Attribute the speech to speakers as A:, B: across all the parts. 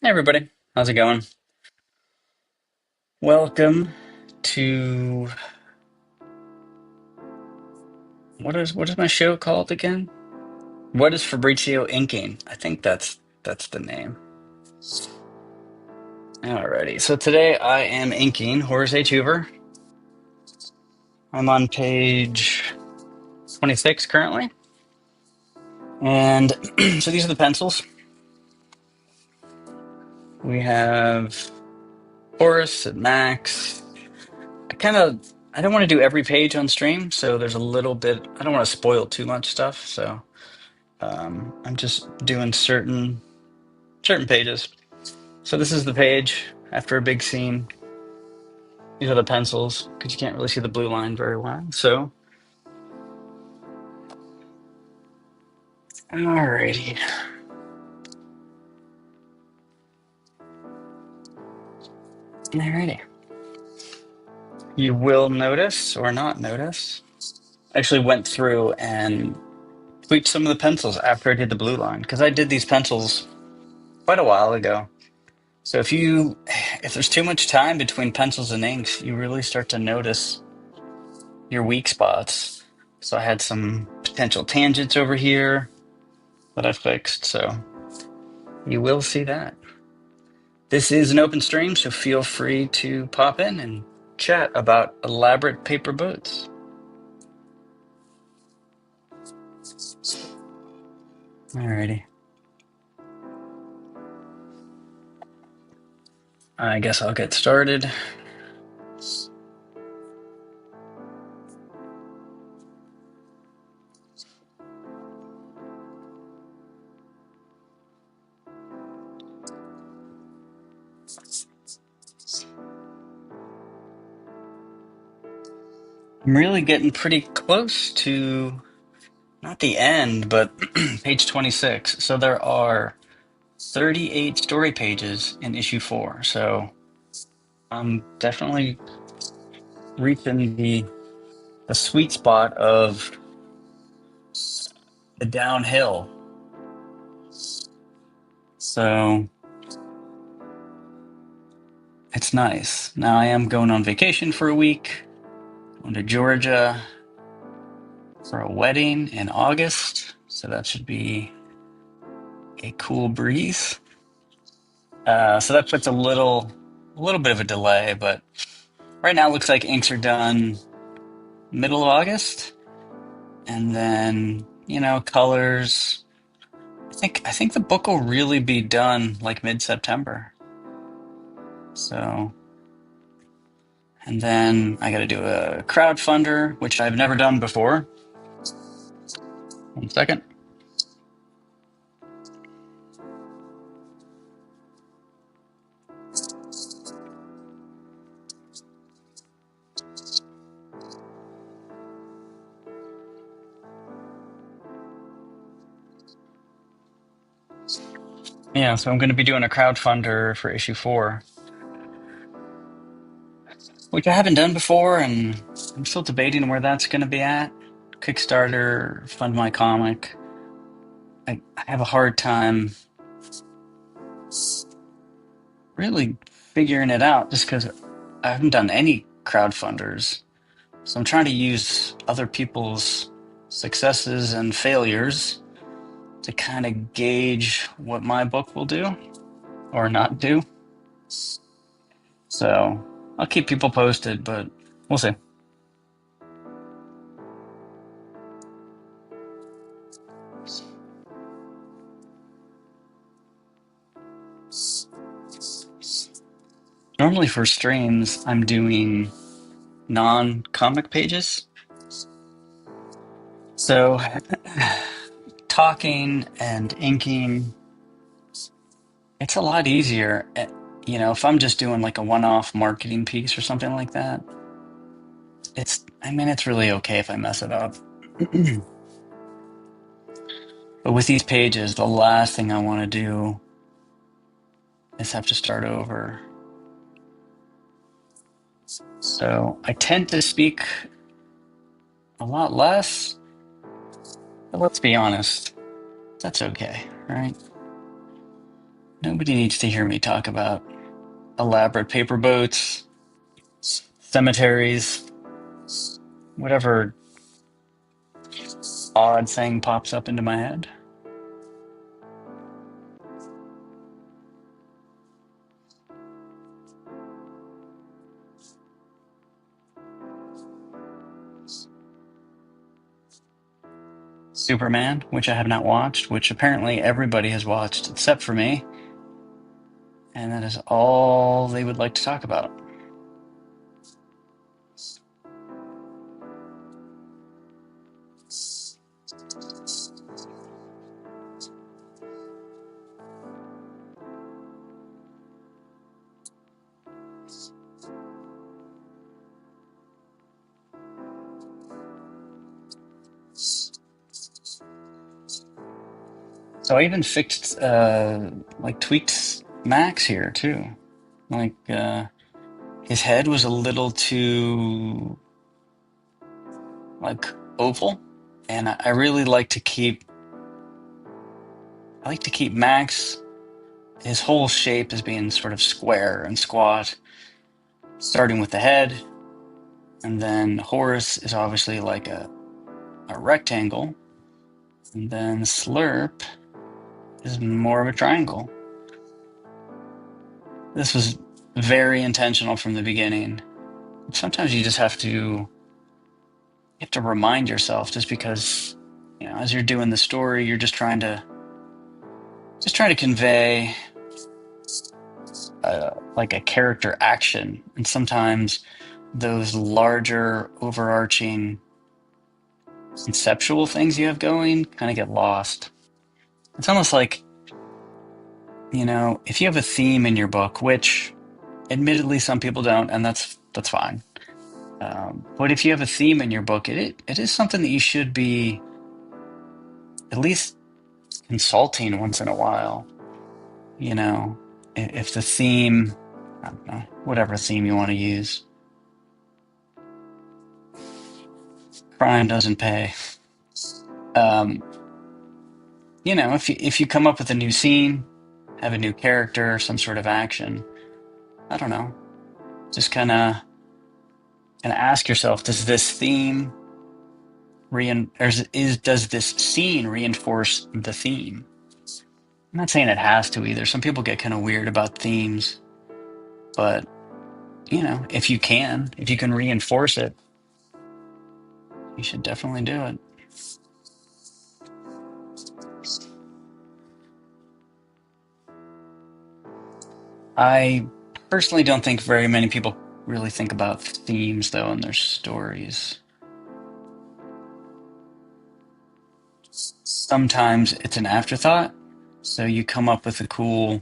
A: Hey everybody, how's it going? Welcome to what is my show called again? What is Fabrizio inking? I think that's the name. Alrighty, so today I am inking Horace H. Hoover. I'm on page 26 currently, and so these are the pencils. We have Horace and Max. I don't want to do every page on stream, so there's a little bit. I don't want to spoil too much stuff, so I'm just doing certain pages. So this is the page after a big scene. These are the pencils because you can't really see the blue line very well. So, alrighty. Alrighty. You will notice or not notice. I actually went through and tweaked some of the pencils after I did the blue line because I did these pencils quite a while ago. So if there's too much time between pencils and inks, you really start to notice your weak spots. So I had some potential tangents over here that I fixed. So you will see that. This is an open stream, so feel free to pop in and chat about elaborate paper boats. Alrighty. I guess I'll get started. I'm really getting pretty close to not the end, but page 26. So there are 38 story pages in issue 4. So I'm definitely reaching the sweet spot of the downhill. So it's nice. Now I am going on vacation for a week, going to Georgia for a wedding in August. So that should be a cool breeze. So that puts a little bit of a delay, but right now it looks like inks are done middle of August. And then, colors. I think the book will really be done like mid-September. So, and then I got to do a crowdfunder, which I've never done before. 1 second. Yeah, so I'm going to be doing a crowdfunder for issue 4, which I haven't done before, and I'm still debating where that's going to be at. Kickstarter, Fund My Comic. I have a hard time really figuring it out just because I haven't done any crowdfunders. So I'm trying to use other people's successes and failures to kind of gauge what my book will do or not do. So I'll keep people posted, but we'll see. Normally for streams, I'm doing non-comic pages. So talking and inking, it's a lot easier. If I'm just doing like a one-off marketing piece or something like that, it's really okay if I mess it up. But with these pages, the last thing I want to do is have to start over. So I tend to speak a lot less, but let's be honest, that's okay, right? Nobody needs to hear me talk about elaborate paper boats, cemeteries, whatever odd thing pops up into my head. Superman, which I have not watched, which apparently everybody has watched except for me, and that is all they would like to talk about. So I even fixed, like tweaked Max here too. Like, his head was a little too like oval, and I really like to keep. I like to keep Max his whole shape as being sort of square and squat, starting with the head, and then Horus is obviously like a rectangle, and then Slurp is more of a triangle. This was very intentional from the beginning. Sometimes you have to remind yourself, just because, as you're doing the story, you're just trying to convey like a character action, and sometimes those larger overarching conceptual things you have going kind of get lost. It's almost like, if you have a theme in your book, which admittedly some people don't, and that's fine. But if you have a theme in your book, it is something that you should be at least consulting once in a while. You know, if the theme, I don't know, whatever theme you want to use, crime doesn't pay. Um, if you come up with a new scene, have a new character, some sort of action, I don't know, just kind of ask yourself, does this theme or does this scene reinforce the theme? I'm not saying it has to either. Some people get kind of weird about themes, but if you can reinforce it, you should definitely do it. I personally don't think very many people really think about themes though in their stories. Sometimes it's an afterthought, so you come up with a cool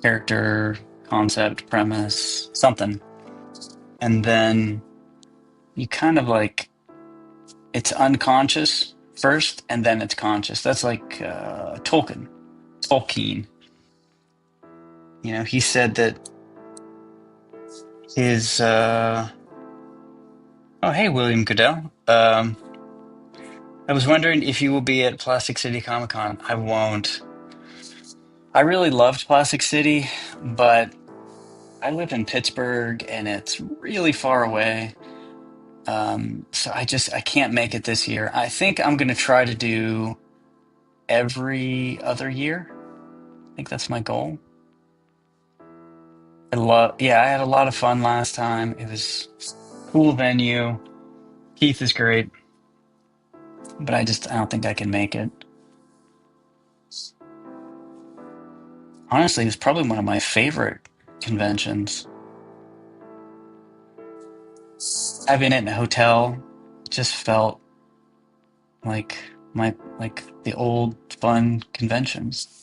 A: character, concept, premise, something, and then you kind of like, it's unconscious first and then it's conscious. That's like Tolkien. He said that his oh, hey, William Goodell. I was wondering if you will be at Plastic City Comic Con. I won't. I really loved Plastic City, but I live in Pittsburgh and it's really far away. So I can't make it this year. I think I'm gonna try to do every other year. I think that's my goal. Yeah, I had a lot of fun last time. It was a cool venue. Keith is great, but I don't think I can make it. Honestly, it's probably one of my favorite conventions. Having it in a hotel just felt like the old fun conventions.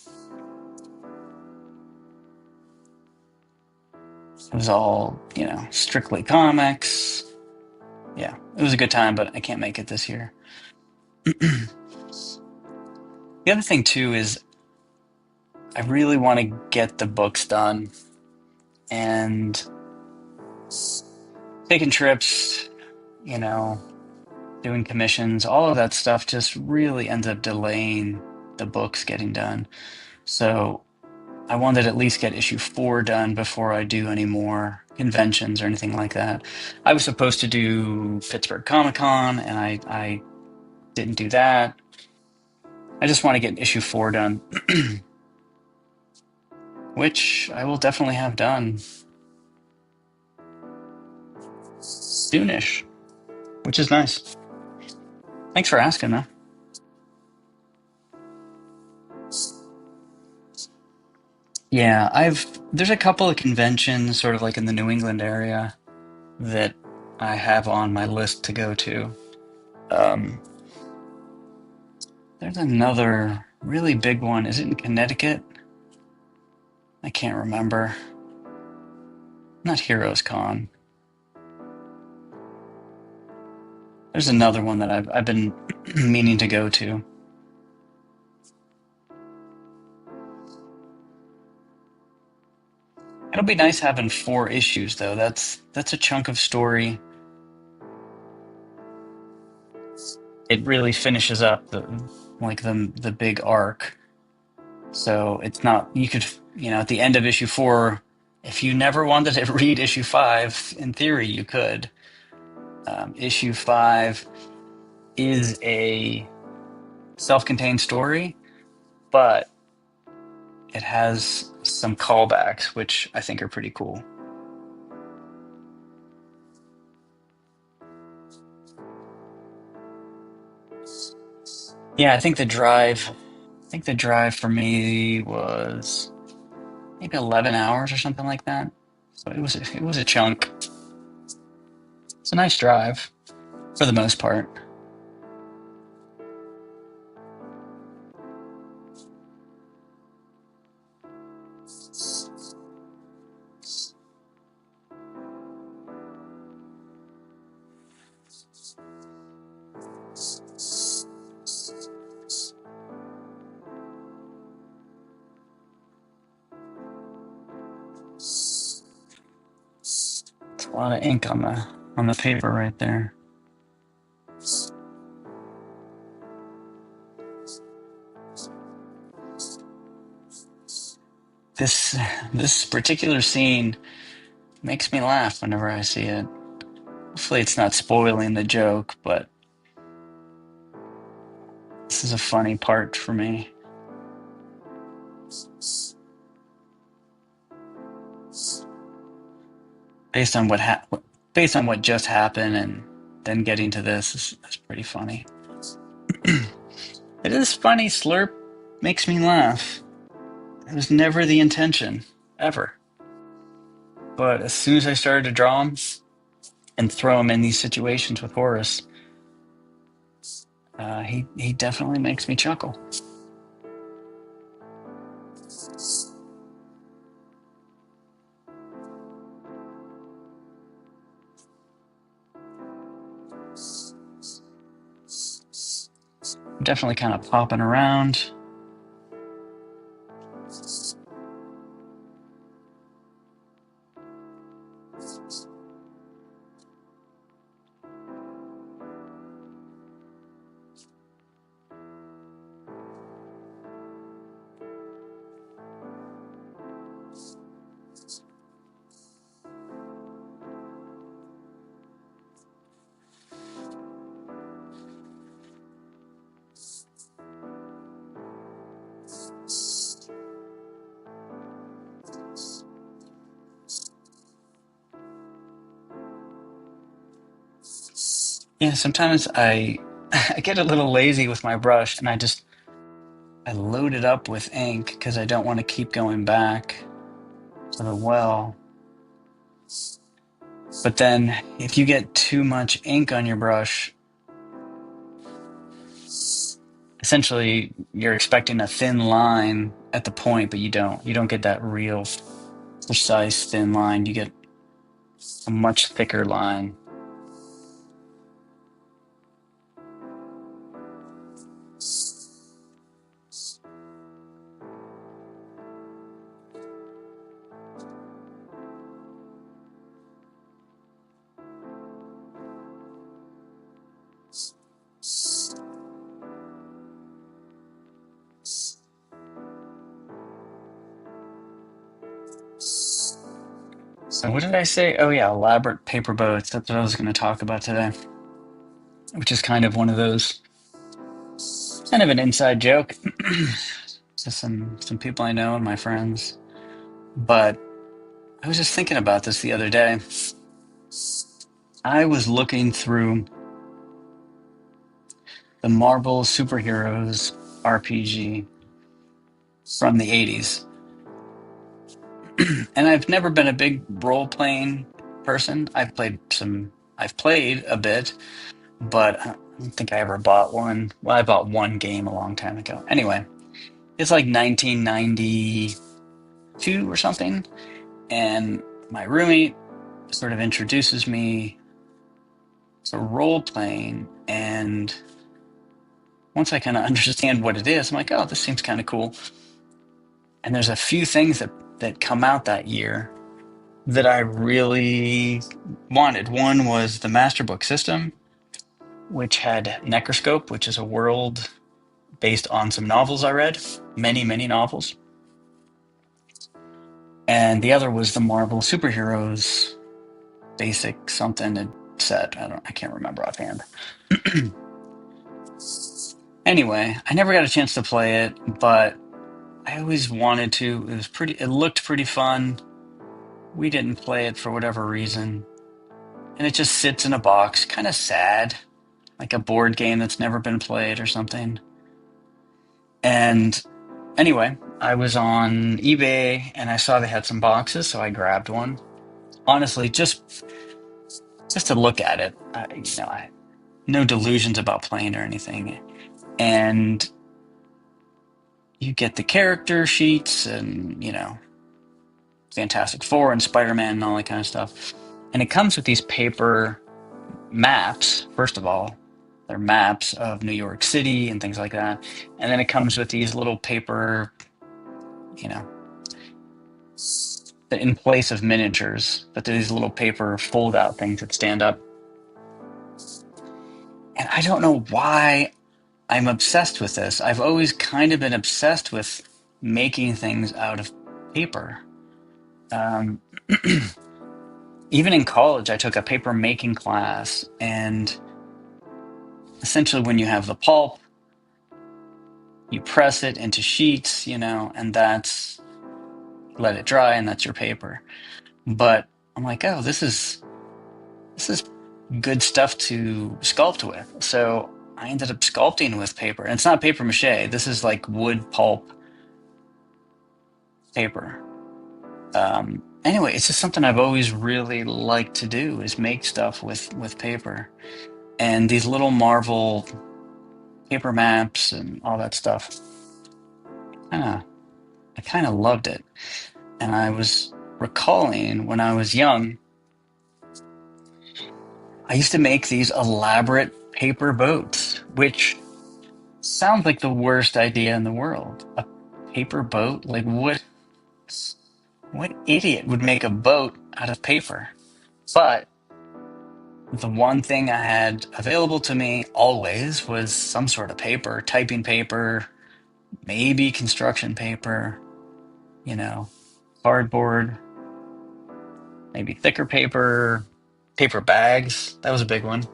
A: It was all, strictly comics. Yeah, it was a good time, but I can't make it this year. The other thing too is I really want to get the books done, and taking trips, you know, doing commissions, all of that stuff just really ends up delaying the books getting done. So I wanted to at least get issue 4 done before I do any more conventions or anything like that. I was supposed to do Pittsburgh Comic Con, and I didn't do that. I just want to get issue 4 done, which I will definitely have done soonish, which is nice. Thanks for asking, though. Yeah, there's a couple of conventions sort of like in the New England area that I have on my list to go to. Um, there's another really big one. Is it in Connecticut? I can't remember. Not Heroes Con. There's another one that I've been meaning to go to. It'll be nice having 4 issues though. That's a chunk of story. It really finishes up the big arc. So it's not you could at the end of issue 4, if you never wanted to read issue 5, in theory you could. Issue 5 is a self-contained story, but it has some callbacks, which I think are pretty cool. Yeah, I think the drive for me was maybe 11 hours or something like that. So it was a chunk. It's a nice drive for the most part. It's a lot of ink on the paper right there. This this particular scene makes me laugh whenever I see it. Hopefully it's not spoiling the joke, but this is a funny part for me. Based on based on what just happened and then getting to this is pretty funny. It is funny. Slurp makes me laugh. It was never the intention, ever. But as soon as I started to draw him and throw him in these situations with Horace, he definitely makes me chuckle. I'm definitely kind of popping around. Yeah, sometimes I I get a little lazy with my brush and I load it up with ink because I don't want to keep going back to the well. But then if you get too much ink on your brush, essentially you're expecting a thin line at the point, but you don't. You don't get that real precise thin line. You get a much thicker line. So what did I say? Oh yeah, elaborate paper boats. That's what I was going to talk about today, which is kind of one of those, kind of an inside joke to some people I know and my friends. But I was just thinking about this the other day. I was looking through the Marvel Superheroes RPG from the 80s. And I've never been a big role playing person. I've played a bit, but I don't think I ever bought one. Well, I bought one game a long time ago. Anyway, it's like 1992 or something. And my roommate sort of introduces me to role playing. And once I kind of understand what it is, I'm like, oh, this seems kind of cool. And there's a few things that come out that year that I really wanted. One was the Masterbook system, which had Necroscope, which is a world based on some novels I read, many, many novels. And the other was the Marvel Superheroes basic something set. I can't remember offhand. Anyway, I never got a chance to play it, but I always wanted to. It looked pretty fun. We didn't play it for whatever reason. And it just sits in a box, kind of sad, like a board game that's never been played or something. And anyway, I was on eBay and I saw they had some boxes, so I grabbed one. Honestly, just to look at it. I no delusions about playing or anything. And you get the character sheets and, Fantastic Four and Spider-Man and all that kind of stuff. And it comes with these paper maps, first of all. They're maps of New York City and things like that. And then it comes with these little paper, you know, in place of miniatures, but they're these little paper fold-out things that stand up. And I don't know why I'm obsessed with this. I've always kind of been obsessed with making things out of paper. Um, Even in college, I took a paper making class, and essentially, when you have the pulp, you press it into sheets, and let it dry, and that's your paper. But I'm like, oh, this is good stuff to sculpt with. So I ended up sculpting with paper. And it's not paper mache. This is like wood pulp paper. Anyway, it's just something I've always really liked to do is make stuff with paper. And these little Marvel paper maps and all that stuff. Kinda, I kind of loved it. And I was recalling when I was young, I used to make these elaborate paper boats, which sounds like the worst idea in the world. A paper boat? Like what idiot would make a boat out of paper? But the one thing I had available to me always was some sort of paper, typing paper, maybe construction paper, you know, cardboard, maybe thicker paper, paper bags. That was a big one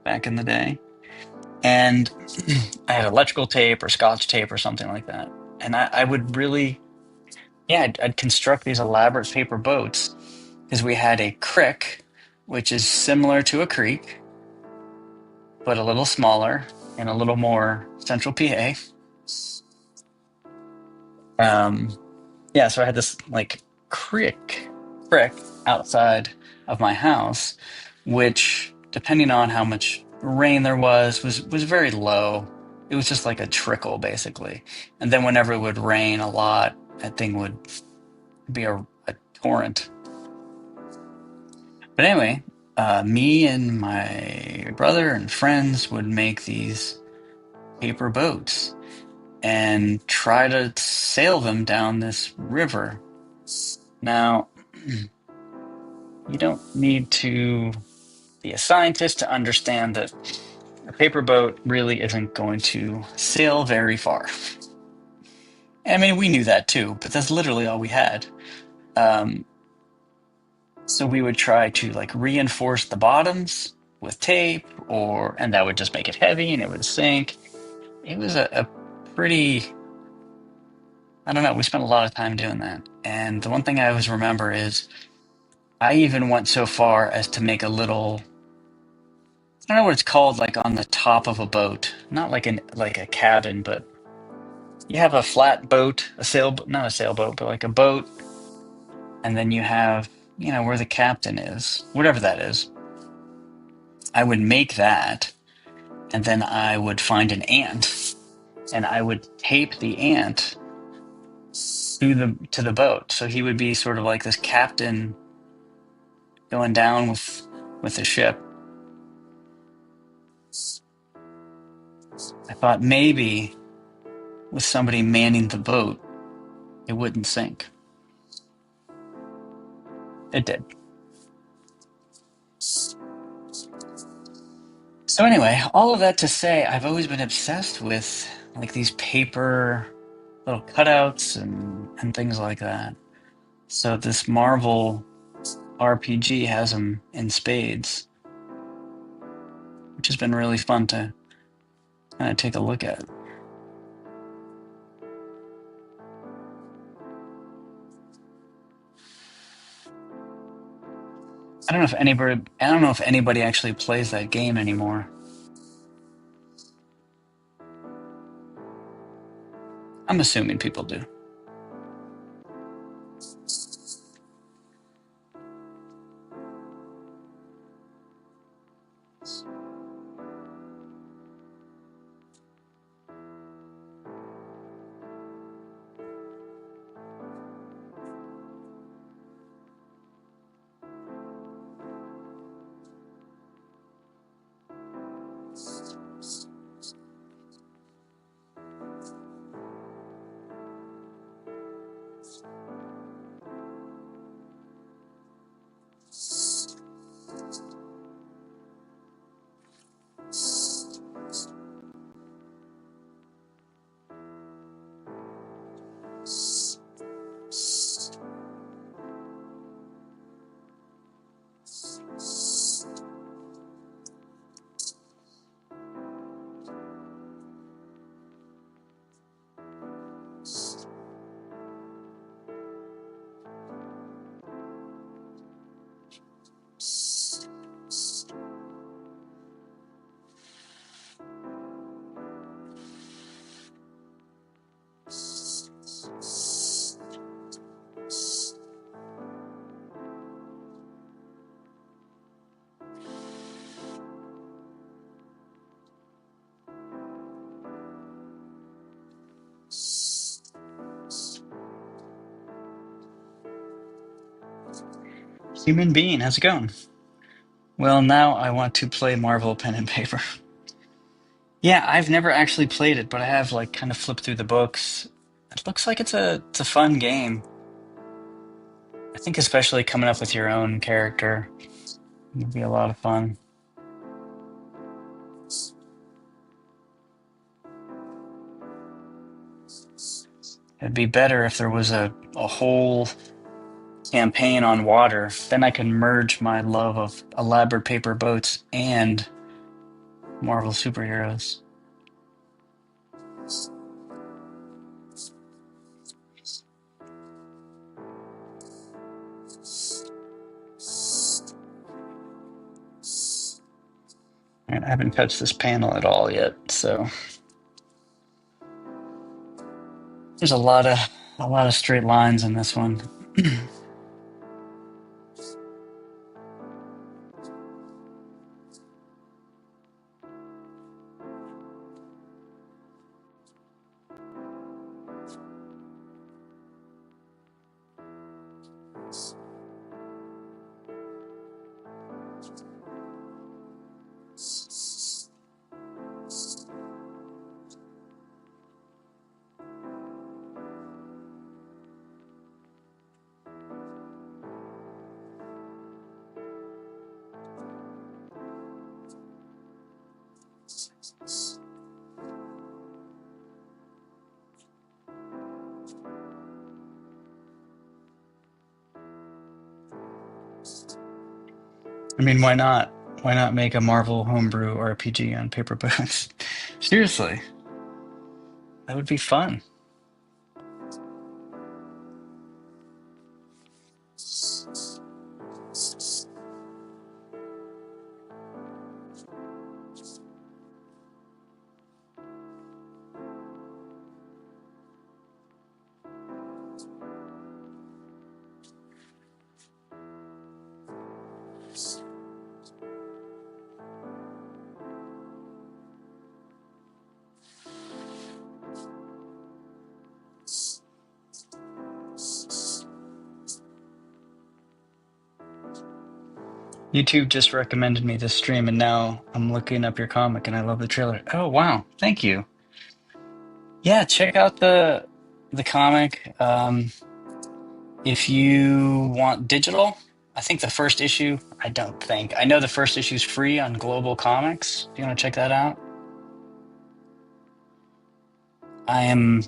A: back in the day. And I had electrical tape or scotch tape or something like that. And I would really, yeah, I'd construct these elaborate paper boats because we had a crick, which is similar to a creek, but a little smaller and a little more central PA. Um, yeah, so I had this like crick outside of my house, which, depending on how much rain there was very low. It was just like a trickle, basically. And then whenever it would rain a lot, that thing would be a torrent. But anyway, me and my brother and friends would make these paper boats and try to sail them down this river. Now, you don't need to be a scientist to understand that a paper boat really isn't going to sail very far. I mean, we knew that too, but that's literally all we had. Um, So we would try to like reinforce the bottoms with tape, and that would just make it heavy and it would sink. It was a pretty, I don't know, we spent a lot of time doing that. And the one thing I always remember is I even went so far as to make a little, I don't know what it's called, like on the top of a boat. Not like a cabin, but you have a flat boat, a sailboat, not a sailboat, but like a boat, and then you have, where the captain is, whatever that is. I would make that, and then I would find an ant, and I would tape the ant to the boat. So he would be sort of like this captain going down with the ship. I thought maybe with somebody manning the boat, it wouldn't sink. It did. So anyway, all of that to say, I've always been obsessed with like these paper little cutouts and things like that. So this Marvel RPG has them in spades, which has been really fun to kind of take a look at. I don't know if anybody actually plays that game anymore. I'm assuming people do. Human being, how's it going? Well, now I want to play Marvel Pen and Paper. Yeah, I've never actually played it, but I have like kind of flipped through the books. It looks like it's a fun game. I think especially coming up with your own character would be a lot of fun. It'd be better if there was a whole campaign on water. Then I can merge my love of elaborate paper boats and Marvel superheroes. And I haven't touched this panel at all yet, so there's a lot of straight lines in this one. I mean, why not? Why not make a Marvel homebrew RPG on paper books? Seriously, that would be fun. YouTube just recommended me this stream, and now I'm looking up your comic, and I love the trailer. Oh wow, thank you. Yeah, check out the comic. If you want digital, I think the first issue. I don't think I know the first issue is free on Global Comics. Do you want to check that out? I am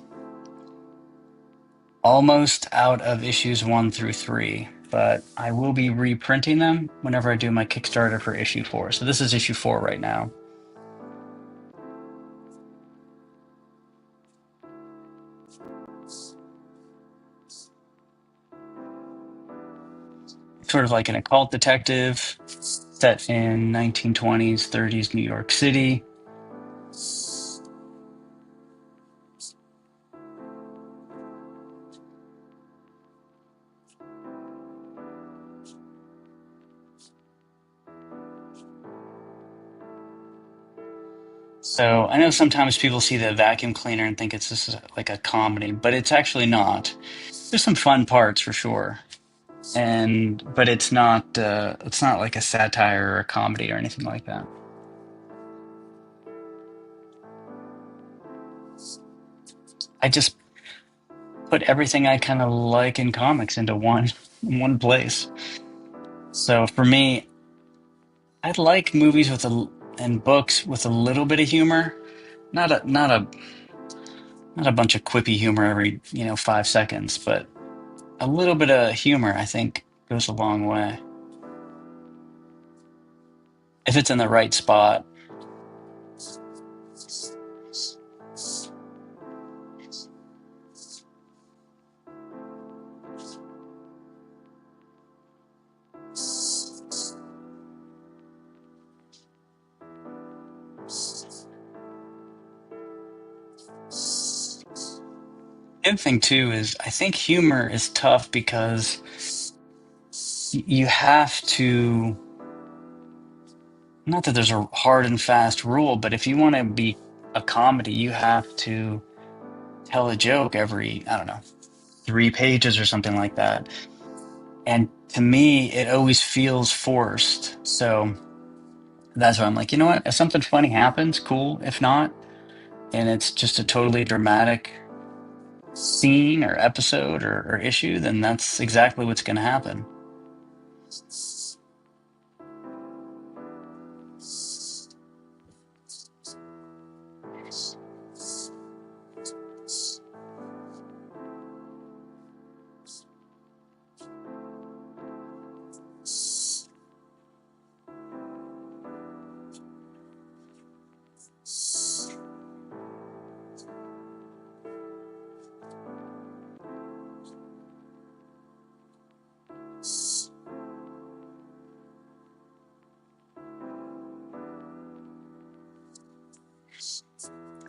A: almost out of issues 1 through 3, but I will be reprinting them whenever I do my Kickstarter for issue 4. So this is issue 4 right now. Sort of like an occult detective set in 1920s, 30s New York City. So I know sometimes people see the vacuum cleaner and think it's just like a comedy, but it's actually not. There's some fun parts for sure, and but it's not like a satire or a comedy or anything like that. I just put everything I kind of like in comics into one place. So for me, I'd like movies with and books with a little bit of humor, not a bunch of quippy humor every 5 seconds, but a little bit of humor I think goes a long way if it's in the right spot. The other thing too is I think humor is tough because you have to, not that there's a hard and fast rule, but if you want to be a comedy, you have to tell a joke every, I don't know, 3 pages or something like that. And to me, it always feels forced. So that's why I'm like, you know what? If something funny happens, cool. If not, and it's just a totally dramatic scene or episode or issue, then that's exactly what's going to happen.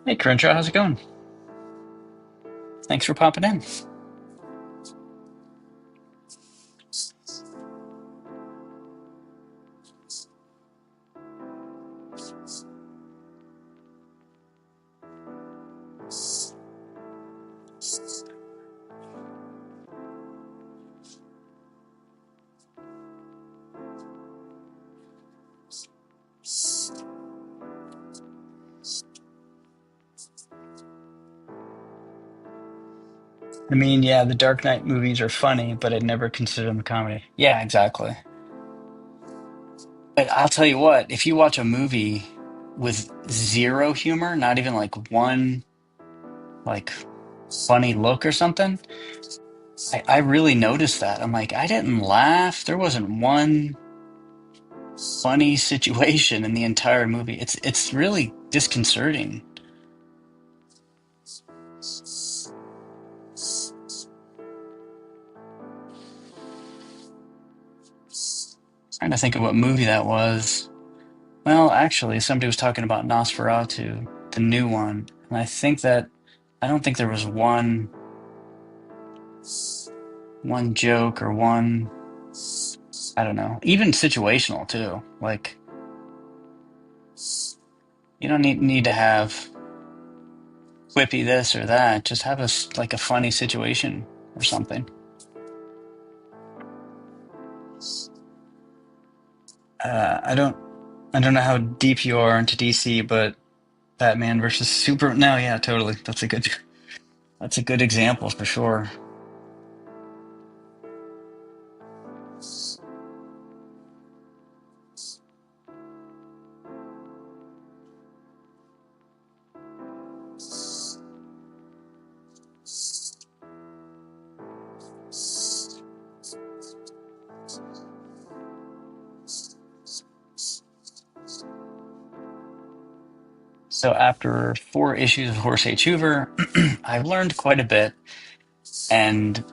A: Hey, Crenshaw, how's it going? Thanks for popping in. I mean, yeah, the Dark Knight movies are funny, but I'd never consider them a comedy. Yeah, exactly. But I'll tell you what, if you watch a movie with zero humor, not even like one like funny look or something, I really noticed that. I'm like, I didn't laugh. There wasn't one funny situation in the entire movie. It's really disconcerting. Trying to think of what movie that was. Well, actually, somebody was talking about Nosferatu, the new one, and I don't think there was one joke or one, I don't know, even situational too. Like you don't need to have quippy this or that. Just have like a funny situation or something. I I don't know how deep you are into DC, but Batman versus Super. No, yeah, totally. That's a good example for sure. So after 4 issues of Horse H. Hoover, I've learned quite a bit, and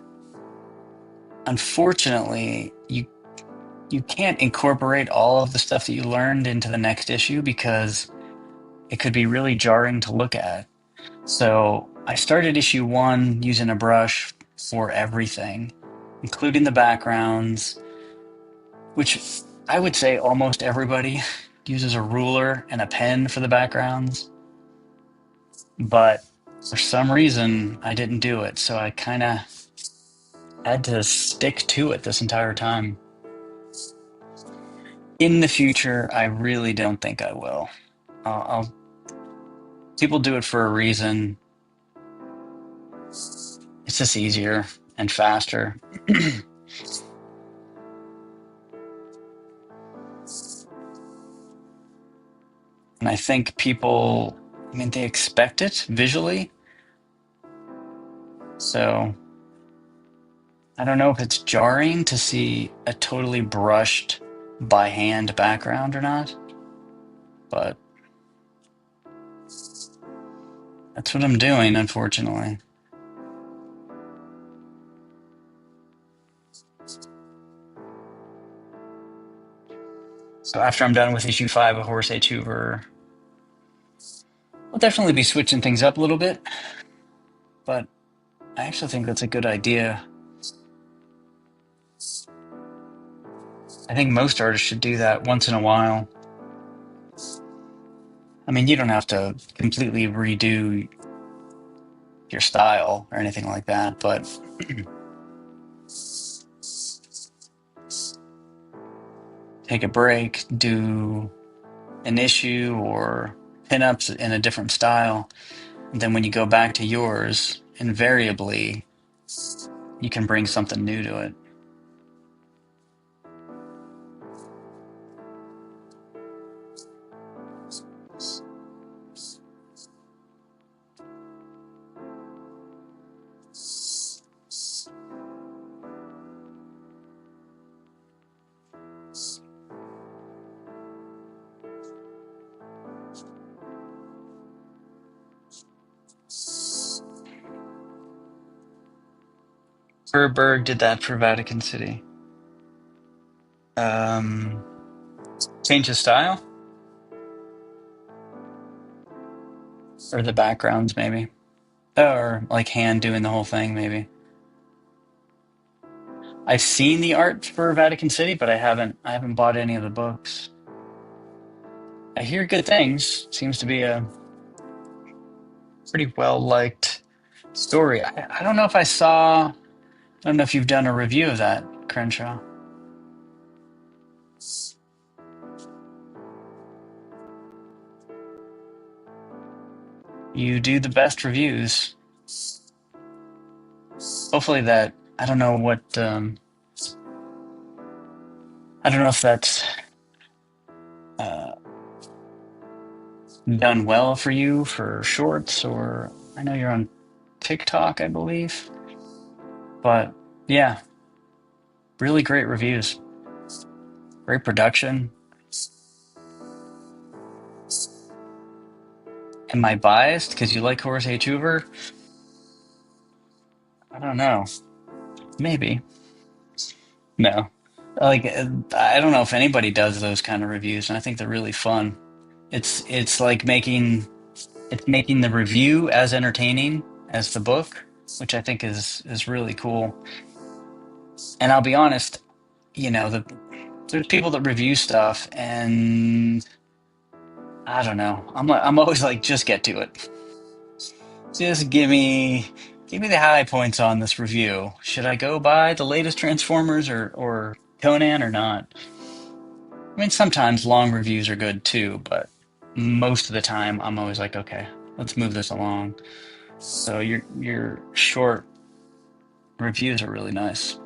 A: unfortunately, you can't incorporate all of the stuff that you learned into the next issue because it could be really jarring to look at. So I started issue one using a brush for everything, including the backgrounds, which I would say almost everybody uses a ruler and a pen for the backgrounds. But for some reason, I didn't do it. So I kind of had to stick to it this entire time. In the future, I really don't think I will. People do it for a reason. It's just easier and faster. And I think people, I mean, they expect it visually. So I don't know if it's jarring to see a totally brushed by hand background or not, but that's what I'm doing, unfortunately. So after I'm done with issue five of Horse H. Hoover, I'll definitely be switching things up a little bit, but I actually think that's a good idea. I think most artists should do that once in a while. I mean, you don't have to completely redo your style or anything like that, but take a break, do an issue or pinups in a different style. And then when you go back to yours, invariably you can bring something new to it. Berg did that for Vatican City. Um, Change his style or the backgrounds, maybe, or like hand doing the whole thing, maybe. I've seen the art for Vatican City, but I haven't bought any of the books. I hear good things. Seems to be a pretty well liked story. I don't know if I saw. I don't know if you've done a review of that, Crenshaw. You do the best reviews. Hopefully that. I don't know what. I don't know if that's uh, done well for you for shorts, or I know you're on TikTok, I believe. But yeah, really great reviews. Great production. Am I biased because you like Horace H. Hoover? I don't know. Maybe. No. Like I don't know if anybody does those kind of reviews, and I think they're really fun. It's like making the review as entertaining as the book, which I think is really cool. And I'll be honest, there's people that review stuff, and I don't know. I'm always like, just get to it. Just give me the high points on this review. Should I go buy the latest Transformers or Conan or not? I mean, sometimes long reviews are good too, but most of the time I'm always like, okay, let's move this along. So your short reviews are really nice.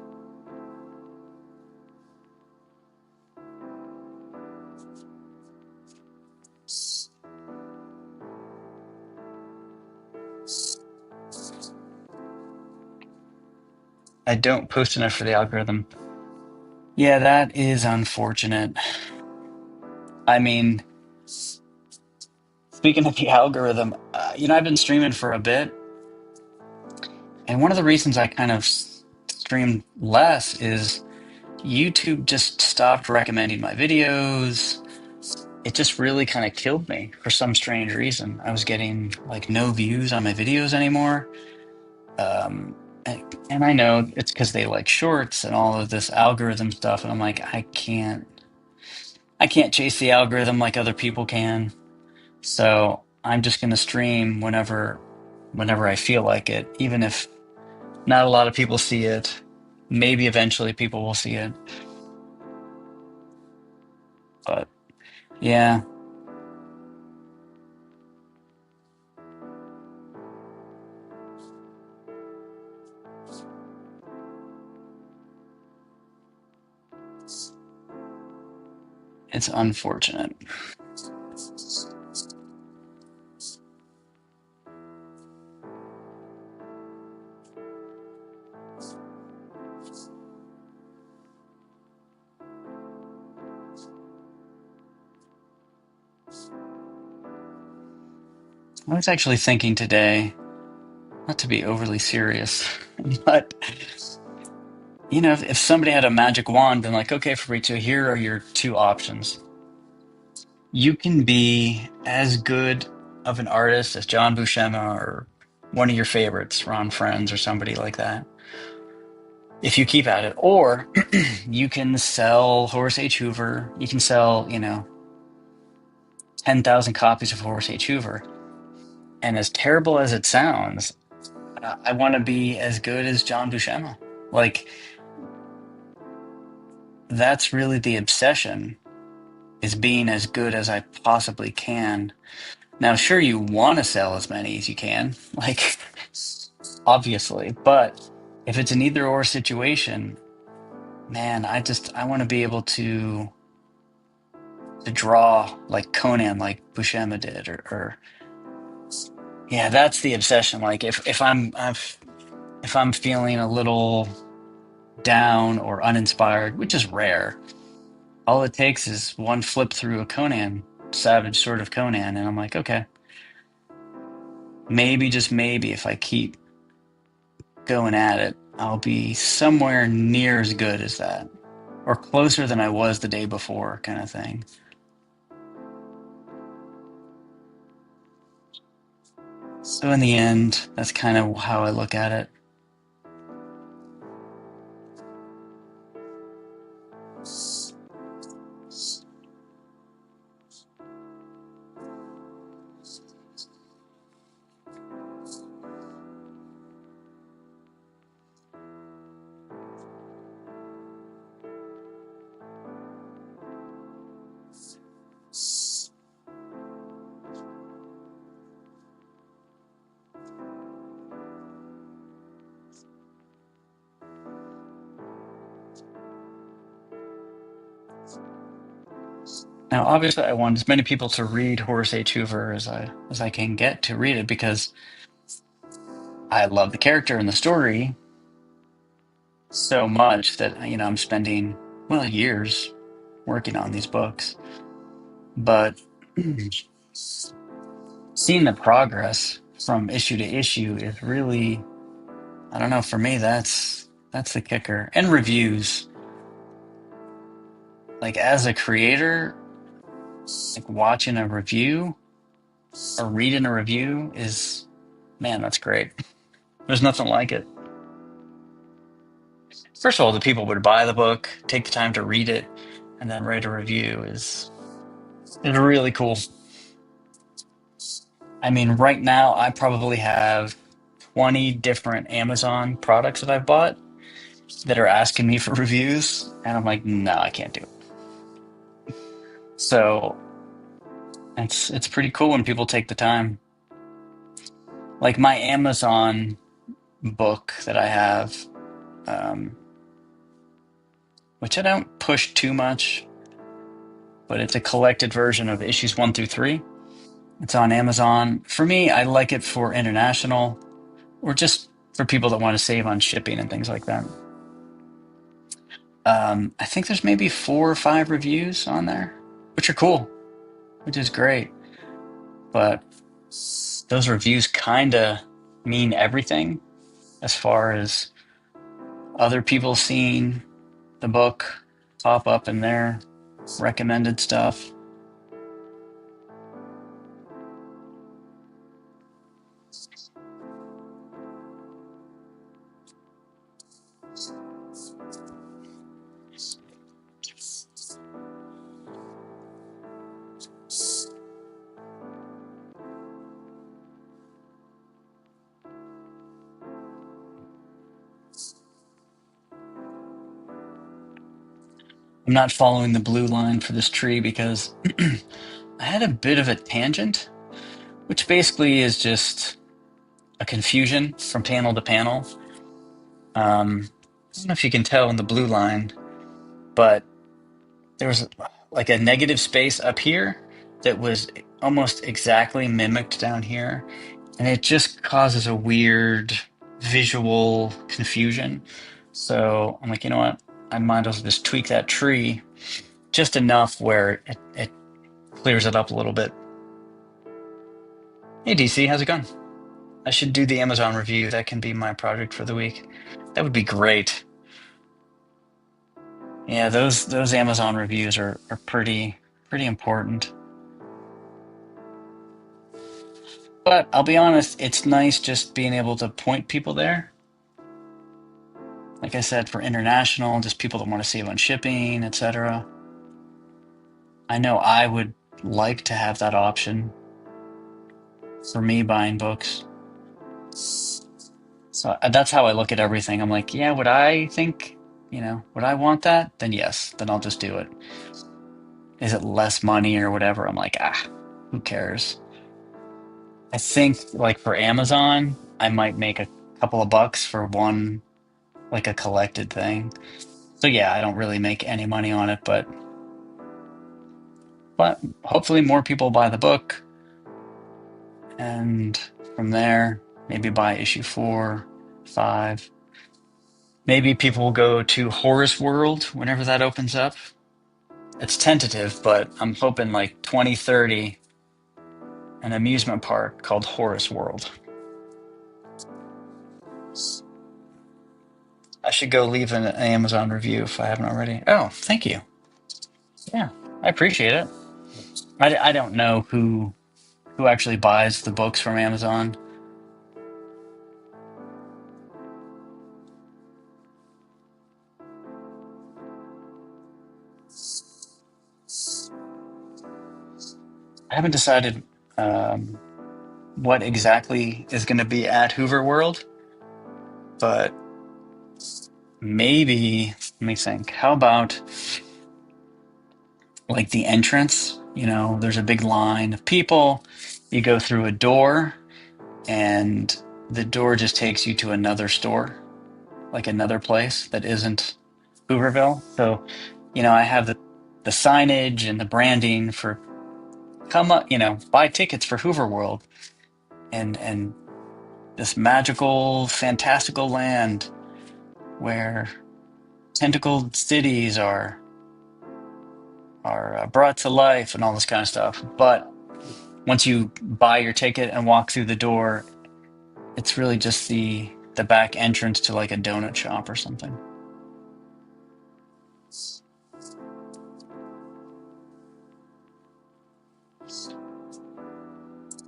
A: I don't post enough for the algorithm. Yeah, that is unfortunate. I mean, speaking of the algorithm, I've been streaming for a bit, and one of the reasons I kind of streamed less is YouTube just stopped recommending my videos. It just really kind of killed me for some strange reason. I was getting like no views on my videos anymore. And I know it's because they like shorts and all of this algorithm stuff, and I'm like, I can't chase the algorithm like other people can. So I'm just gonna stream whenever I feel like it, even if not a lot of people see it. Maybe eventually people will see it, but yeah, it's unfortunate. I was actually thinking today, not to be overly serious, but if somebody had a magic wand and like, okay, Fabrizio, here are your two options. You can be as good of an artist as John Buscema or one of your favorites, Ron Friends or somebody like that, if you keep at it. Or you can sell Horace H. Hoover. You can sell, 10,000 copies of Horace H. Hoover. And as terrible as it sounds, I want to be as good as John Buscema. Like, that's really the obsession, is being as good as I possibly can. Now, sure, you want to sell as many as you can, like, obviously, but if it's an either or situation, man, I want to be able to draw like Conan, like Buscema did, or yeah, that's the obsession. Like, if I'm feeling a little down or uninspired, which is rare, all it takes is one flip through a Conan, Savage Sword of Conan, and I'm like, okay, maybe, just maybe, if I keep going at it, I'll be somewhere near as good as that, or closer than I was the day before, kind of thing. So in the end, that's kind of how I look at it. Now, obviously, I want as many people to read Horace H. Hoover as I can get to read it because I love the character and the story so much that I'm spending, well, years working on these books. But seeing the progress from issue to issue is really, I don't know, for me that's the kicker. And reviews. Like as a creator, like watching a review or reading a review is, man, that's great. There's nothing like it. First of all, the people would buy the book, take the time to read it, and then write a review is really cool. I mean, right now I probably have 20 different Amazon products that I've bought that are asking me for reviews, and I'm like, no, I can't do it. So it's pretty cool when people take the time. Like my Amazon book that I have, um, which I don't push too much, but it's a collected version of issues 1 through 3. It's on Amazon. For me, I like it for international or just for people that want to save on shipping and things like that. I think there's maybe 4 or 5 reviews on there, which are cool, which is great. But those reviews kind of mean everything as far as other people seeing the book pop up in their recommended stuff. I'm not following the blue line for this tree because I had a bit of a tangent, which basically is just a confusion from panel to panel. I don't know if you can tell in the blue line, but there was like a negative space up here that was almost exactly mimicked down here, and it just causes a weird visual confusion. So I'm like, you know what? I might as well just tweak that tree just enough where it clears it up a little bit. Hey DC, how's it going? I should do the Amazon review. That can be my project for the week. That would be great. Yeah, those Amazon reviews are pretty important. But I'll be honest, it's nice just being able to point people there. Like I said, for international, just people that want to save on shipping, etc. I know I would like to have that option for me buying books. So that's how I look at everything. I'm like, yeah, would I think, would I want that? Then yes, then I'll just do it. Is it less money or whatever? I'm like, who cares? I think like for Amazon, I might make a couple of bucks for one, like a collected thing. So yeah, I don't really make any money on it, but hopefully more people buy the book, and from there maybe buy issue 4, 5. Maybe people will go to Horus World whenever that opens up. It's tentative, but I'm hoping like 2030, an amusement park called Horus World. I should go leave an Amazon review if I haven't already. Oh, thank you. Yeah, I appreciate it. I don't know who actually buys the books from Amazon. I haven't decided um, what exactly is going to be at Hoover World, but maybe, let me think. How about like the entrance? There's a big line of people. You go through a door, and the door just takes you to another store, like another place that isn't Hooverville. So, I have the signage and the branding for come up, buy tickets for Hoover World and this magical, fantastical land where tentacled cities are brought to life and all this kind of stuff. But once you buy your ticket and walk through the door, it's really just the back entrance to like a donut shop or something.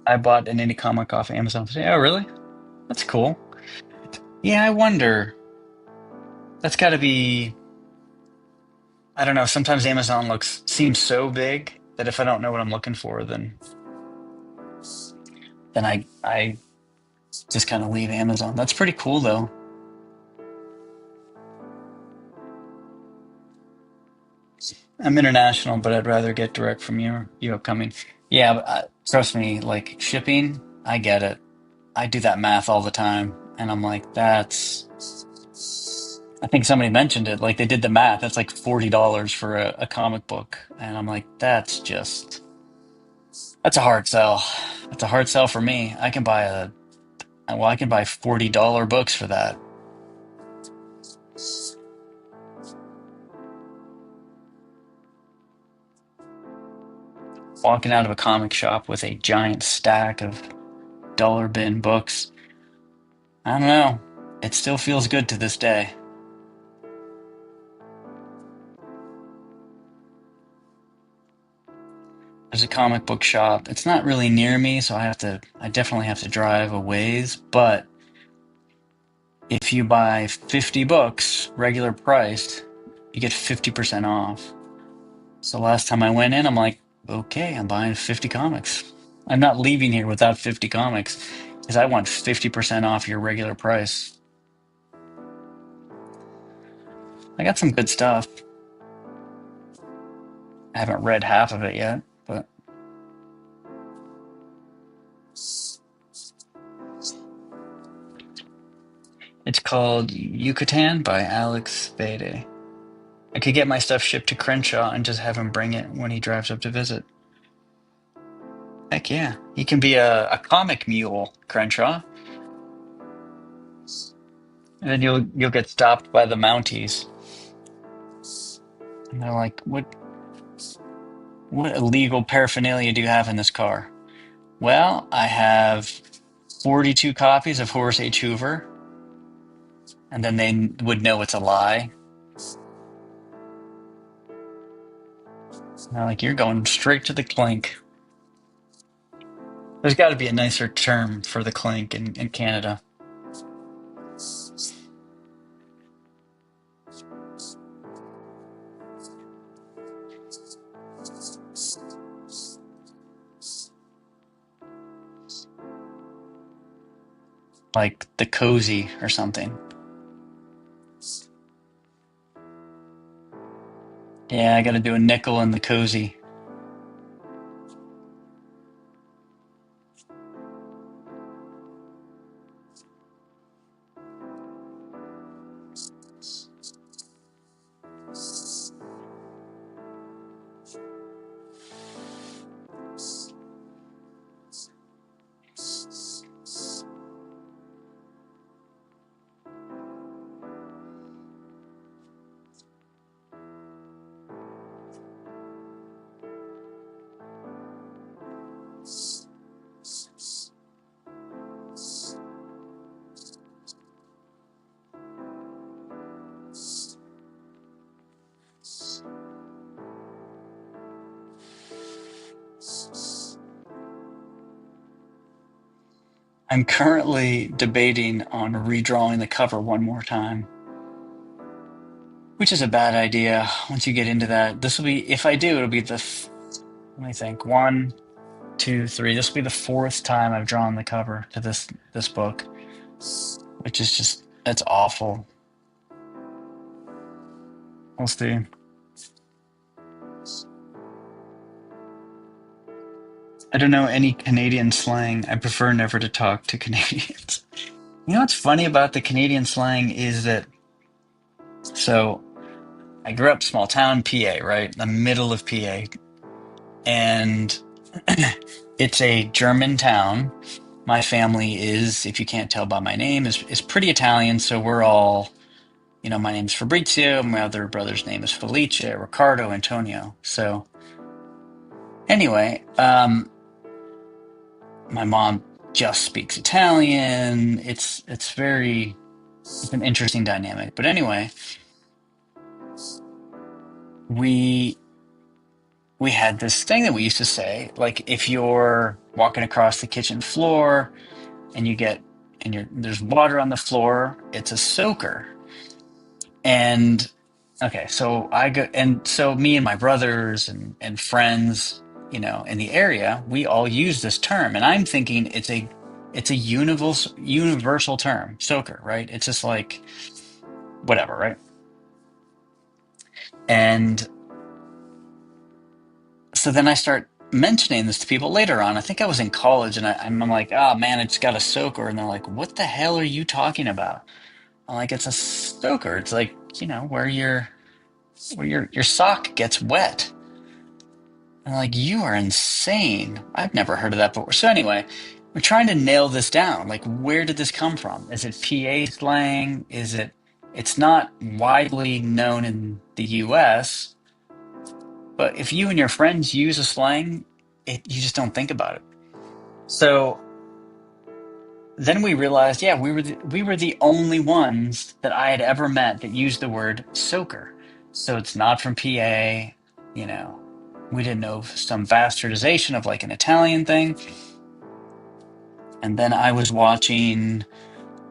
A: I bought an indie comic off Amazon today. Oh, really? That's cool. Yeah, I wonder. That's got to be. I don't know. Sometimes Amazon looks seems so big that if I don't know what I'm looking for, then I just kind of leave Amazon. That's pretty cool though. I'm international, but I'd rather get direct from you upcoming. Yeah, but trust me, like shipping, I get it. I do that math all the time, and I'm like, that's. I think somebody mentioned it. Like they did the math. That's like $40 for a comic book, and I'm like, that's a hard sell. That's a hard sell for me. I can buy $40 books for that. Walking out of a comic shop with a giant stack of dollar bin books. I don't know. It still feels good to this day. There's a comic book shop. It's not really near me, so I definitely have to drive a ways, but if you buy 50 books, regular priced, you get 50% off. So last time I went in, I'm like, okay, I'm buying 50 comics. I'm not leaving here without 50 comics because I want 50% off your regular price. I got some good stuff. I haven't read half of it yet, but it's called Yucatan by Alex Vade. I could get my stuff shipped to Crenshaw and just have him bring it when he drives up to visit. Heck yeah. He can be a comic mule, Crenshaw. And then you'll get stopped by the Mounties. And they're like, what illegal paraphernalia do you have in this car? Well, I have 42 copies of Horace H. Hoover, and then they would know it's a lie. And they're like, you're going straight to the clink. There's got to be a nicer term for the clink in Canada. Like the cozy or something. Yeah, I got to do a nickel in the cozy. I'm currently debating on redrawing the cover one more time, which is a bad idea once you get into that. This will be, if I do, it'll be let me think, one, two, three. This will be the fourth time I've drawn the cover to this book, which is just, that's awful. We'll see. I don't know any Canadian slang. I prefer never to talk to Canadians. You know what's funny about the Canadian slang is that, so I grew up small town PA, right? The middle of PA. And it's a German town. My family is, if you can't tell by my name, is pretty Italian. So we're all, my name's Fabrizio. My other brother's name is Felice, Ricardo, Antonio. So anyway, my mom just speaks Italian. It's an interesting dynamic. But anyway, we we had this thing that we used to say, like if you're walking across the kitchen floor and there's water on the floor, it's a soaker. And okay, so me and my brothers and friends, in the area, we all use this term, and I'm thinking it's a universal term, soaker, right? It's just like whatever, right? And so then I start mentioning this to people later on. I think I was in college, and I'm like, oh man, it's got a soaker, and they're like, what the hell are you talking about? I'm like, it's a soaker. It's like, where your sock gets wet. And like, you are insane. I've never heard of that before. So anyway, we're trying to nail this down. Like, where did this come from? Is it PA slang? It's not widely known in the US, but if you and your friends use a slang, you just don't think about it. So then we realized, yeah, we were the only ones that I had ever met that used the word soaker. So it's not from PA, you know. We didn't know some bastardization of like an Italian thing. And then I was watching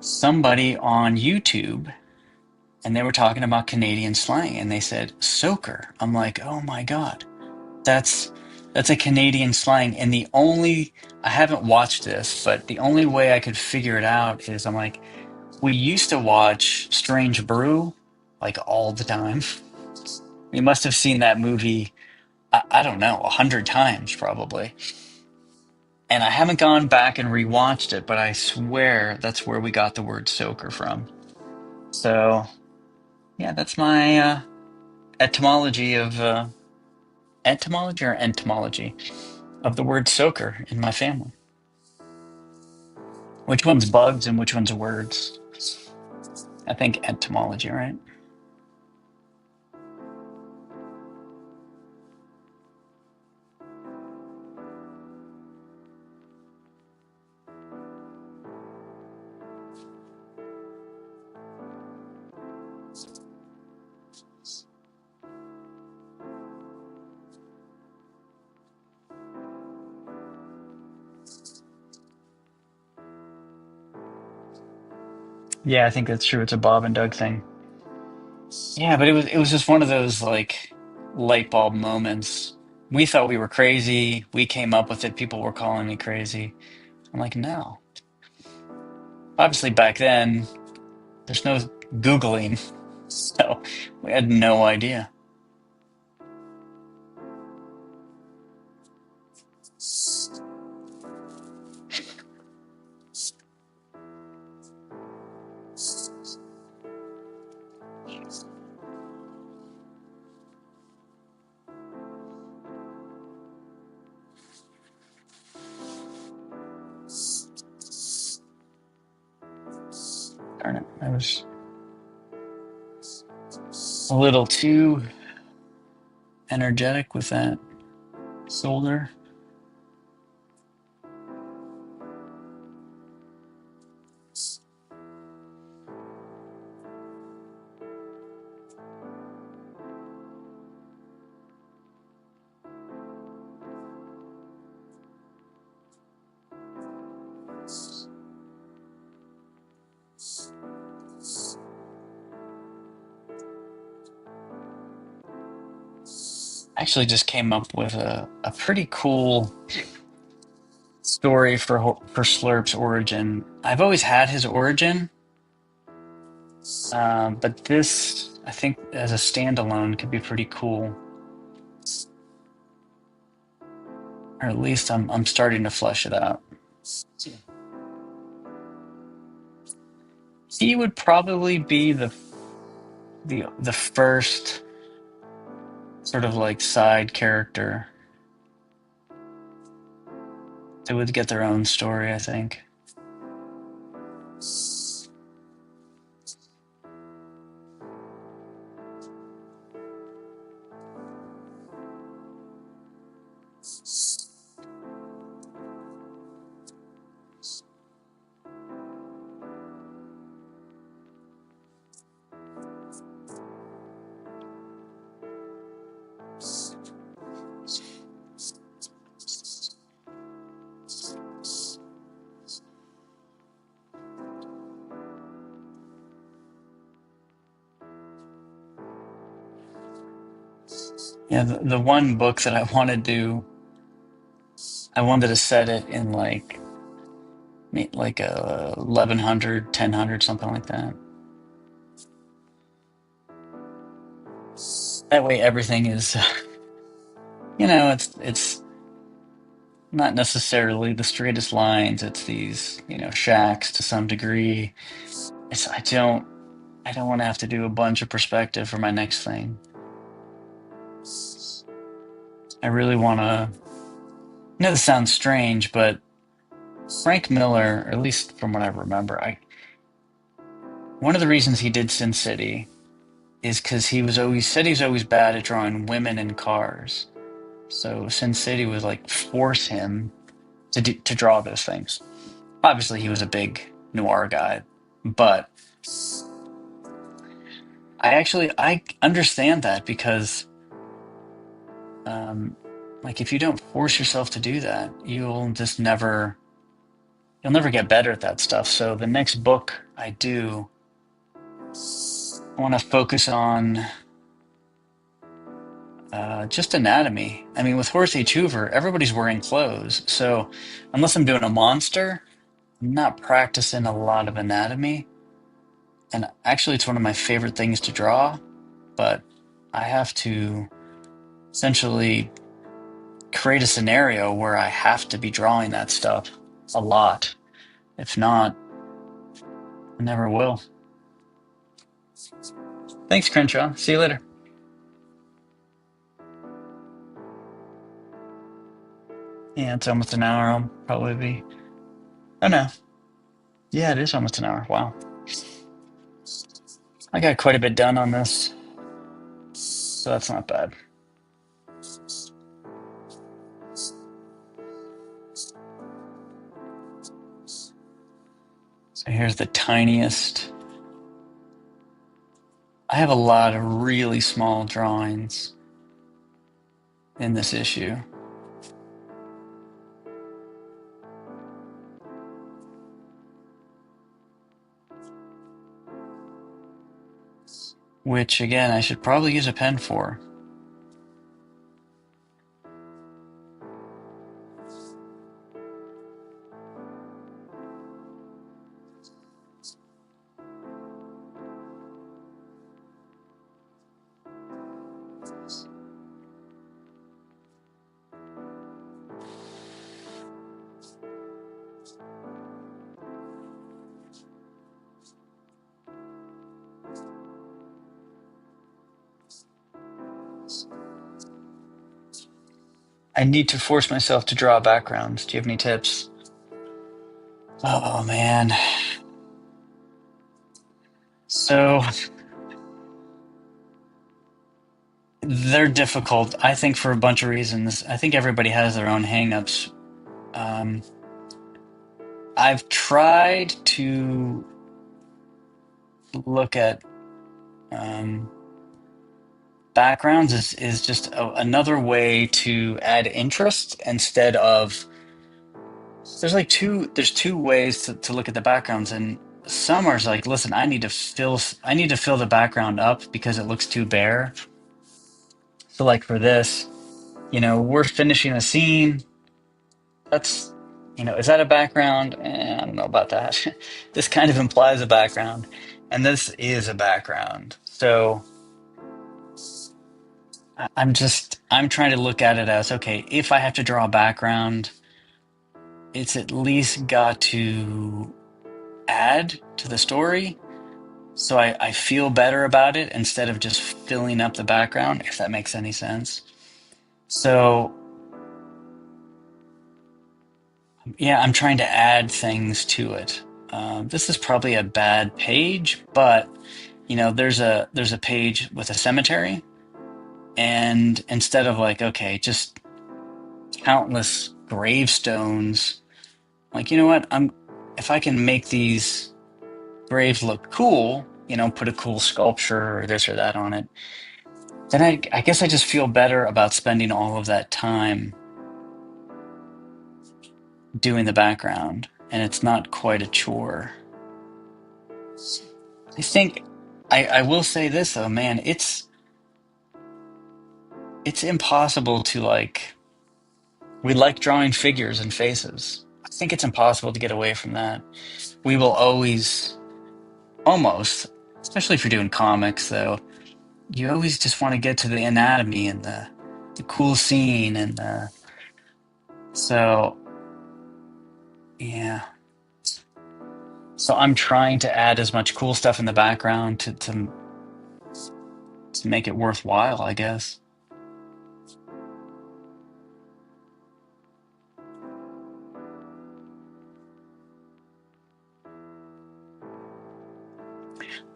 A: somebody on YouTube and they were talking about Canadian slang and they said soaker. I'm like, "Oh my God. That's that's a Canadian slang." And I haven't watched this, but the only way I could figure it out is I'm like, we used to watch Strange Brew like all the time. We must have seen that movie, I don't know, 100 times probably. And I haven't gone back and rewatched it, but I swear that's where we got the word soaker from. So, yeah, that's my etymology of etymology or entomology of the word soaker in my family. Which one's bugs and which one's words? I think entomology, right? Yeah, I think that's true. It's a Bob and Doug thing. Yeah, but it was just one of those like light bulb moments. We thought we were crazy. We came up with it. People were calling me crazy. I'm like, no. Obviously, back then, there's no Googling, so we had no idea. Darn it. I was a little too energetic with that shoulder. Actually, just came up with a pretty cool story for Slurp's origin. I've always had his origin, but this, I think, as a standalone, could be pretty cool. Or at least I'm starting to flesh it out. He would probably be the first sort of like side character that would get their own story, I think. Yeah, the one book that I wanted to set it in like 1100, 1000, something like that. That way everything is, it's not necessarily the straightest lines. It's these, shacks to some degree. It's I don't want to have to do a bunch of perspective for my next thing. I really want to. I know this sounds strange, but Frank Miller, or at least from what I remember, I one of the reasons he did Sin City is because he was always bad at drawing women in cars. So Sin City would like force him to draw those things. Obviously, he was a big noir guy, but I understand that because um, like if you don't force yourself to do that, you'll never get better at that stuff. So the next book I do, I want to focus on just anatomy. I mean, with Horace H. Hoover, everybody's wearing clothes. So unless I'm doing a monster, I'm not practicing a lot of anatomy. And actually, it's one of my favorite things to draw, but I have to essentially create a scenario where I have to be drawing that stuff a lot. If not, I never will. Thanks, Crenshaw. See you later. Yeah, it's almost an hour. I'll probably be. Oh, no. Yeah, it is almost an hour. Wow. I got quite a bit done on this, so that's not bad. So here's the tiniest. I have a lot of really small drawings in this issue. Which, again, I should probably use a pen for. I need to force myself to draw backgrounds. Do you have any tips? Oh, man. So they're difficult, I think, for a bunch of reasons. I think everybody has their own hangups. Um, I've tried to look at um, backgrounds is just another way to add interest instead of there's two ways to look at the backgrounds, and some are like, listen, I need to fill the background up because it looks too bare. So like for this, we're finishing a scene. That's is that a background? I don't know about that. This kind of implies a background, and this is a background. So I'm trying to look at it as, okay, if I have to draw a background, it's at least got to add to the story, so I feel better about it instead of just filling up the background, if that makes any sense. So yeah, I'm trying to add things to it. This is probably a bad page, but there's a page with a cemetery, and instead of like, okay, just countless gravestones, like, you know what? If I can make these graves look cool, put a cool sculpture or this or that on it, then I guess I just feel better about spending all of that time doing the background, and it's not quite a chore. I think I will say this though, man, it's it's impossible to like, we like drawing figures and faces. I think it's impossible to get away from that. We will always, almost, especially if you're doing comics though, you always just want to get to the anatomy and the cool scene and so yeah. So I'm trying to add as much cool stuff in the background to make it worthwhile, I guess.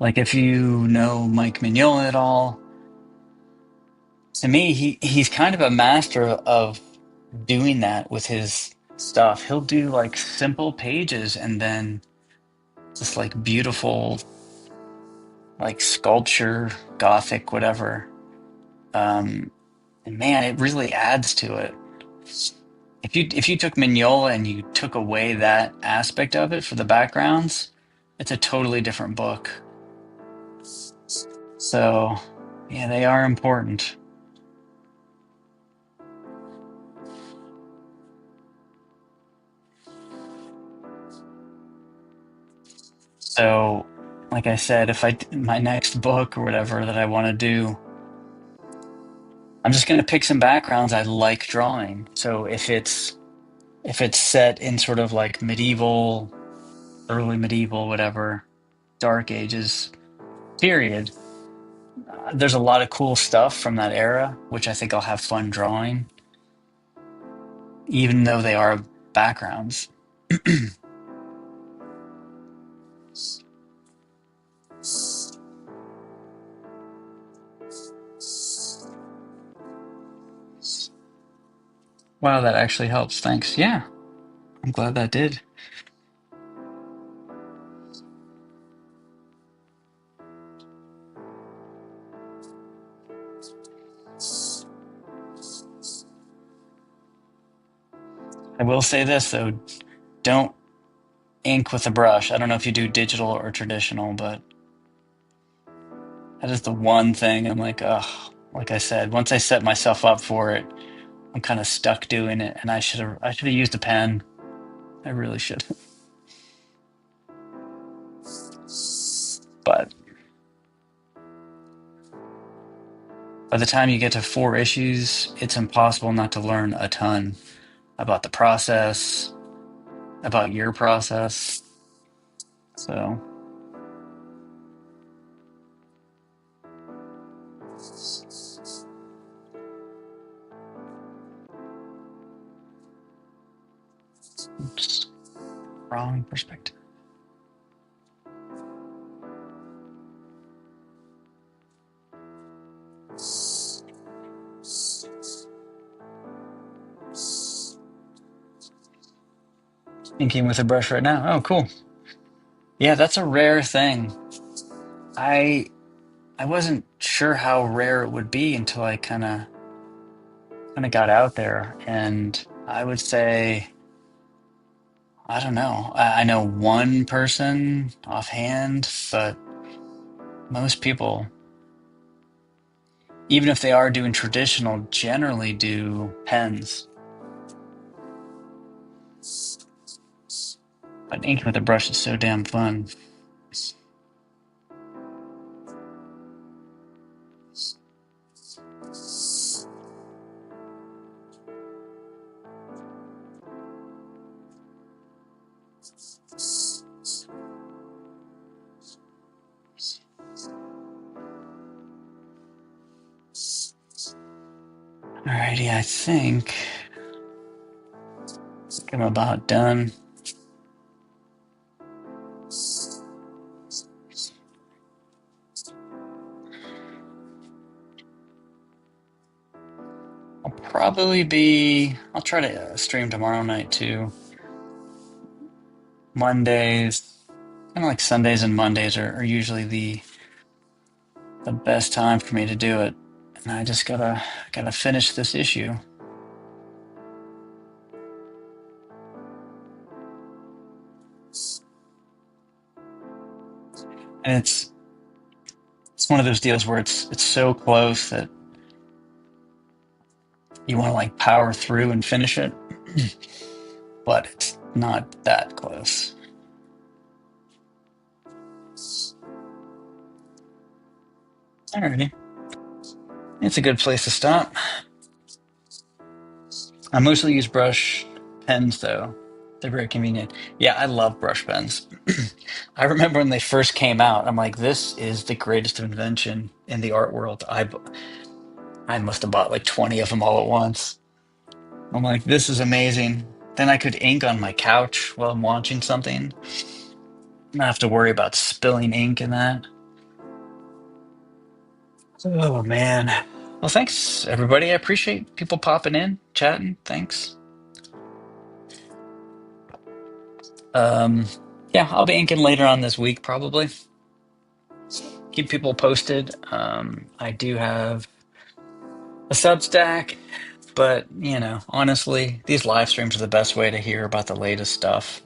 A: Like if you know Mike Mignola at all, to me he's kind of a master of doing that with his stuff. He'll do like simple pages and then just like beautiful like sculpture, gothic, whatever. And man, it really adds to it. If you took Mignola and you took away that aspect of it for the backgrounds, it's a totally different book. So yeah, they are important. So like I said, if my next book or whatever that I want to do, I'm just going to pick some backgrounds I like drawing. So if it's set in sort of like medieval, early medieval, whatever, dark ages period, there's a lot of cool stuff from that era, which I think I'll have fun drawing, even though they are backgrounds. Wow, that actually helps. Thanks. Yeah, I'm glad that did. I will say this though, don't ink with a brush. I don't know if you do digital or traditional, but that is the one thing I'm like, ugh. Like I said, once I set myself up for it, I'm kind of stuck doing it, and I should have used a pen. I really should. But by the time you get to 4 issues, it's impossible not to learn a ton about the process, about your process. So, oops, wrong perspective. Inking with a brush right now. Oh, cool. Yeah, that's a rare thing. I I wasn't sure how rare it would be until I kind of got out there, and I would say I don't know. I know one person offhand, but most people, even if they are doing traditional, generally do pens. But inking with a brush is so damn fun. Alrighty, I think I'm about done. I'll try to stream tomorrow night too. Mondays, kind of like Sundays and Mondays are usually the best time for me to do it. And I just gotta finish this issue. And it's one of those deals where it's so close that You want to like power through and finish it, but it's not that close. Alrighty. It's a good place to stop. I mostly use brush pens though. They're very convenient. Yeah, I love brush pens. I remember when they first came out, I'm like, this is the greatest invention in the art world. I must have bought like 20 of them all at once. I'm like, this is amazing. Then I could ink on my couch while I'm watching something. Not have to worry about spilling ink in that. Oh man. Well, thanks everybody. I appreciate people popping in, chatting. Thanks. Um, yeah, I'll be inking later on this week probably. Keep people posted. I do have a Substack, but honestly, these live streams are the best way to hear about the latest stuff.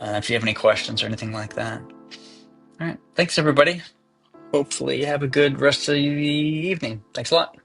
A: If you have any questions or anything like that. All right. Thanks everybody. Hopefully you have a good rest of the evening. Thanks a lot.